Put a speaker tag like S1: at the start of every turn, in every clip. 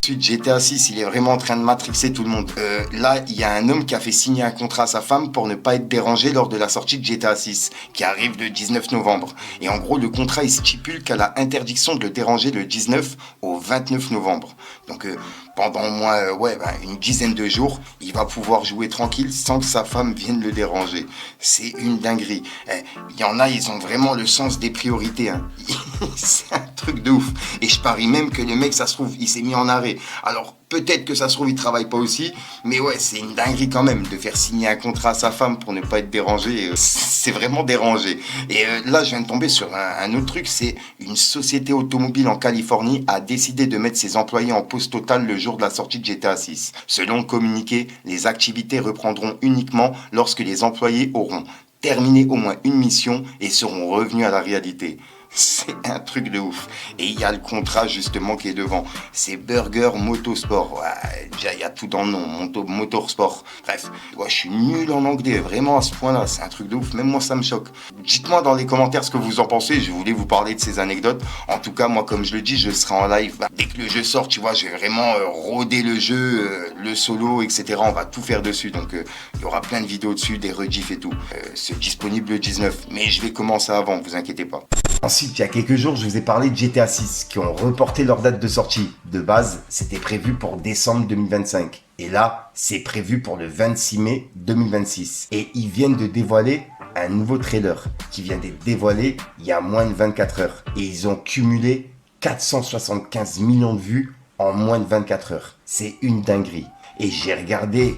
S1: Ensuite, GTA 6, il est vraiment en train de matrixer tout le monde. Là, il y a un homme qui a fait signer un contrat à sa femme pour ne pas être dérangé lors de la sortie de GTA 6, qui arrive le 19 novembre. Et en gros, le contrat, il stipule qu'elle a interdiction de le déranger le 19 au 29 novembre. Donc, pendant au moins une dizaine de jours, il va pouvoir jouer tranquille sans que sa femme vienne le déranger. C'est une dinguerie. Il y en a, ils ont vraiment le sens des priorités. Hein. C'est un truc de ouf. Et je parie même que le mec, ça se trouve, il s'est mis en arrêt. Alors, peut-être que ça se trouve, il travaille pas aussi. Mais ouais, c'est une dinguerie quand même de faire signer un contrat à sa femme pour ne pas être dérangé. C'est vraiment dérangé. Et là, je viens de tomber sur un autre truc. C'est une société automobile en Californie a décidé de mettre ses employés en pause totale le jour de la sortie de GTA 6. Selon le communiqué, les activités reprendront uniquement lorsque les employés auront terminé au moins une mission et seront revenus à la réalité. C'est un truc de ouf. Et il y a le contrat justement qui est devant. C'est Burger Motorsport. Ouais, déjà, il y a tout dans le nom. Motorsport. Bref, ouais, je suis nul en anglais. Vraiment à ce point-là. C'est un truc de ouf. Même moi, ça me choque. Dites-moi dans les commentaires ce que vous en pensez. Je voulais vous parler de ces anecdotes. En tout cas, moi, comme je le dis, je serai en live. Dès que le jeu sort, tu vois, je vais vraiment rôder le jeu, le solo, etc. On va tout faire dessus. Donc, il y aura plein de vidéos dessus, des rediffs et tout. C'est disponible le 19. Mais je vais commencer avant, vous inquiétez pas. Ensuite, il y a quelques jours, je vous ai parlé de GTA 6 qui ont reporté leur date de sortie. De base, c'était prévu pour décembre 2025. Et là, c'est prévu pour le 26 mai 2026. Et ils viennent de dévoiler un nouveau trailer qui vient d'être dévoilé il y a moins de 24 heures. Et ils ont cumulé 475 millions de vues en moins de 24 heures. C'est une dinguerie. Et j'ai regardé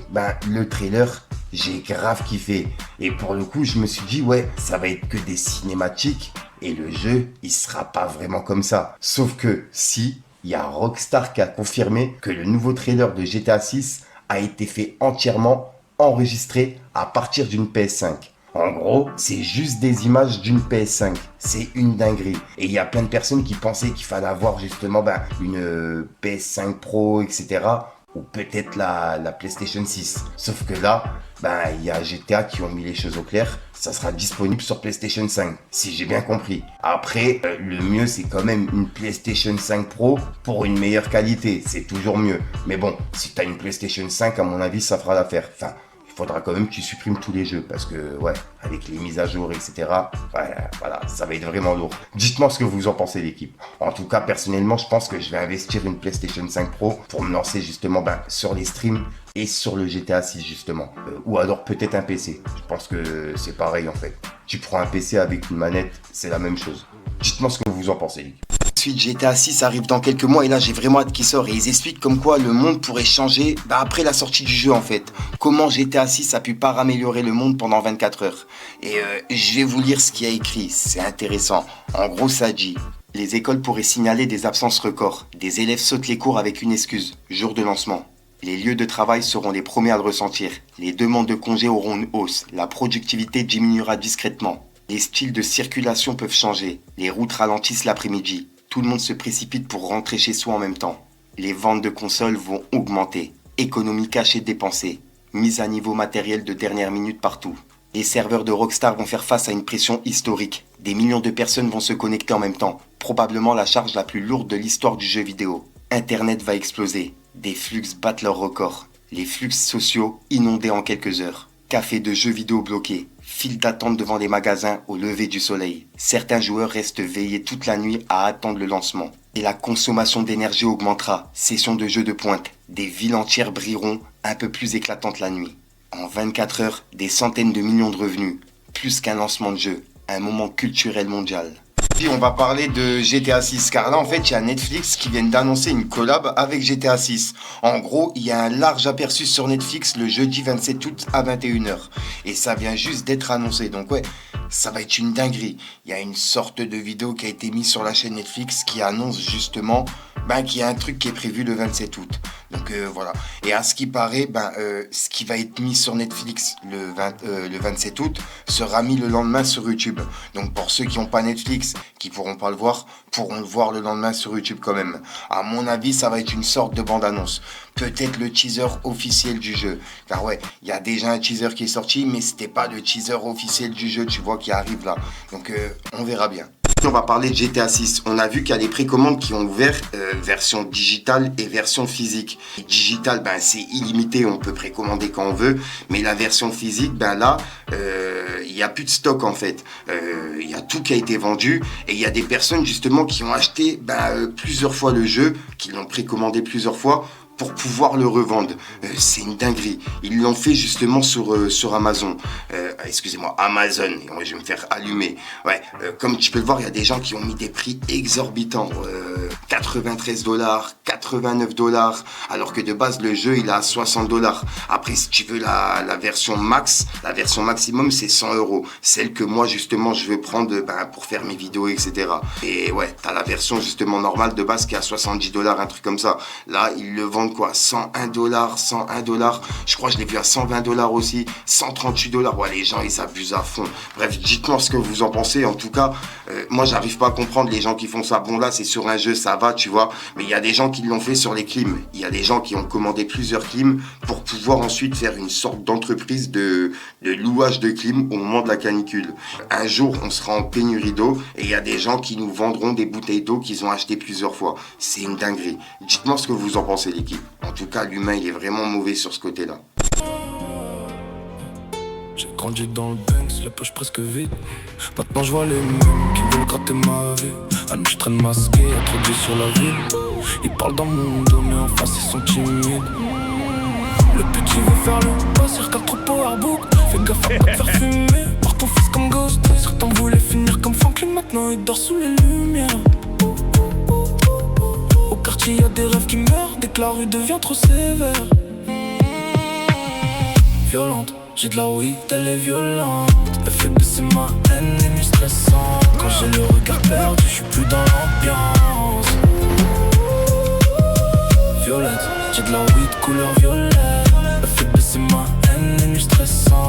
S1: le trailer, j'ai grave kiffé. Et pour le coup, je me suis dit, ouais, ça va être que des cinématiques. Et le jeu, il sera pas vraiment comme ça. Sauf que si, il y a Rockstar qui a confirmé que le nouveau trailer de GTA 6 a été fait entièrement enregistré à partir d'une PS5. En gros, c'est juste des images d'une PS5. C'est une dinguerie. Et il y a plein de personnes qui pensaient qu'il fallait avoir justement une PS5 Pro, etc. Ou peut-être la PlayStation 6. Sauf que là, il y a GTA qui ont mis les choses au clair. Ça sera disponible sur PlayStation 5, si j'ai bien compris. Après, le mieux, c'est quand même une PlayStation 5 Pro pour une meilleure qualité. C'est toujours mieux. Mais bon, si tu as une PlayStation 5, à mon avis, ça fera l'affaire. Enfin, il faudra quand même que tu supprimes tous les jeux. Parce que, ouais, avec les mises à jour, etc., voilà, ça va être vraiment lourd. Dites-moi ce que vous en pensez, l'équipe. En tout cas, personnellement, je pense que je vais investir une PlayStation 5 Pro pour me lancer justement sur les streams et sur le GTA 6 justement. Ou alors peut-être un PC. Je pense que c'est pareil en fait. Tu prends un PC avec une manette, c'est la même chose. Dites-moi ce que vous en pensez, l'équipe. Ensuite, GTA 6 arrive dans quelques mois et là j'ai vraiment hâte qu'il sorte et ils expliquent comme quoi le monde pourrait changer après la sortie du jeu en fait. Comment GTA 6 a pu améliorer le monde pendant 24 heures. Et je vais vous lire ce qu'il y a écrit, c'est intéressant. En gros ça dit: les écoles pourraient signaler des absences records. Des élèves sautent les cours avec une excuse, jour de lancement. Les lieux de travail seront les premiers à le ressentir. Les demandes de congés auront une hausse. La productivité diminuera discrètement. Les styles de circulation peuvent changer. Les routes ralentissent l'après-midi. Tout le monde se précipite pour rentrer chez soi en même temps. Les ventes de consoles vont augmenter. Économie cachée dépensée. Mise à niveau matériel de dernière minute partout. Les serveurs de Rockstar vont faire face à une pression historique. Des millions de personnes vont se connecter en même temps. Probablement la charge la plus lourde de l'histoire du jeu vidéo. Internet va exploser. Des flux battent leur record. Les flux sociaux inondés en quelques heures. Cafés de jeux vidéo bloqués. Files d'attente devant les magasins au lever du soleil. Certains joueurs restent veillés toute la nuit à attendre le lancement. Et la consommation d'énergie augmentera. Sessions de jeux de pointe. Des villes entières brilleront un peu plus éclatantes la nuit. En 24 heures, des centaines de millions de revenus. Plus qu'un lancement de jeu. Un moment culturel mondial. On va parler de GTA 6 car là en fait il y a Netflix qui vient d'annoncer une collab avec GTA 6. En gros il y a un large aperçu sur Netflix le jeudi 27 août à 21h et ça vient juste d'être annoncé, donc ouais, ça va être une dinguerie. Il y a une sorte de vidéo qui a été mise sur la chaîne Netflix qui annonce justement qu'il y a un truc qui est prévu le 27 août. Donc voilà. Et à ce qui paraît, ce qui va être mis sur Netflix le 27 août sera mis le lendemain sur YouTube. Donc pour ceux qui n'ont pas Netflix, qui pourront pas le voir, pourront le voir le lendemain sur YouTube quand même. À mon avis, ça va être une sorte de bande-annonce. Peut-être le teaser officiel du jeu. Car ouais, il y a déjà un teaser qui est sorti, mais c'était pas le teaser officiel du jeu, tu vois, qui arrive là. Donc on verra bien. on va parler de GTA 6. On a vu qu'il y a des précommandes qui ont ouvert, version digitale et version physique. Digital, ben c'est illimité, on peut précommander quand on veut, mais la version physique, ben là, il n'y a plus de stock en fait. Il y a tout qui a été vendu et il y a des personnes justement qui ont acheté plusieurs fois le jeu, qui l'ont précommandé plusieurs fois pour pouvoir le revendre. C'est une dinguerie. Ils l'ont fait justement sur Amazon. Excusez-moi, Amazon. Je vais me faire allumer. Ouais, comme tu peux le voir, il y a des gens qui ont mis des prix exorbitants. 93 $, 89 $, alors que de base, le jeu, il est à 60 $. Après, si tu veux la version max, la version maximum, c'est 100 €. Celle que moi, justement, je veux prendre pour faire mes vidéos, etc. Et ouais, t'as la version, justement, normale de base qui est à 70 $, un truc comme ça. Là, ils le vendent quoi, 101 $, 101 $. Je crois que je l'ai vu à 120 $ aussi, 138 $. Ouais, les gens, ils abusent à fond. Bref, dites-moi ce que vous en pensez. En tout cas, moi, j'arrive pas à comprendre les gens qui font ça. Bon, là, c'est sur un jeu, ça va, tu vois. Mais il y a des gens qui l'ont fait sur les clims. Il y a des gens qui ont commandé plusieurs clims pour pouvoir ensuite faire une sorte d'entreprise de louage de clim au moment de la canicule. Un jour, on sera en pénurie d'eau et il y a des gens qui nous vendront des bouteilles d'eau qu'ils ont achetées plusieurs fois. C'est une dinguerie. Dites-moi ce que vous en pensez, l'équipe. En tout cas, l'humain, il est vraiment mauvais sur ce côté-là.
S2: J'ai grandi dans le Banks, la poche presque vide. Maintenant je vois les mêmes qui veulent gratter ma vie. À nous je traîne masqué, introduit sur la ville. Ils parlent dans mon dos mais en face ils sont timides. Le petit veut faire le boss, il regarde trop Powerbook. Fais gaffe à pas te faire fumer par ton fils comme Ghost. Certains voulaient finir comme Franklin, maintenant il dort sous les lumières. Au quartier y'a des rêves qui meurent dès que la rue devient trop sévère. Violente, j'ai de la weed, elle est violente. Elle fait baisser ma haine, ennemi stressant. Quand j'ai le regard perdu, je suis plus dans l'ambiance. Violette, j'ai de la weed couleur violette. Elle fait baisser ma haine, ennemi stressant.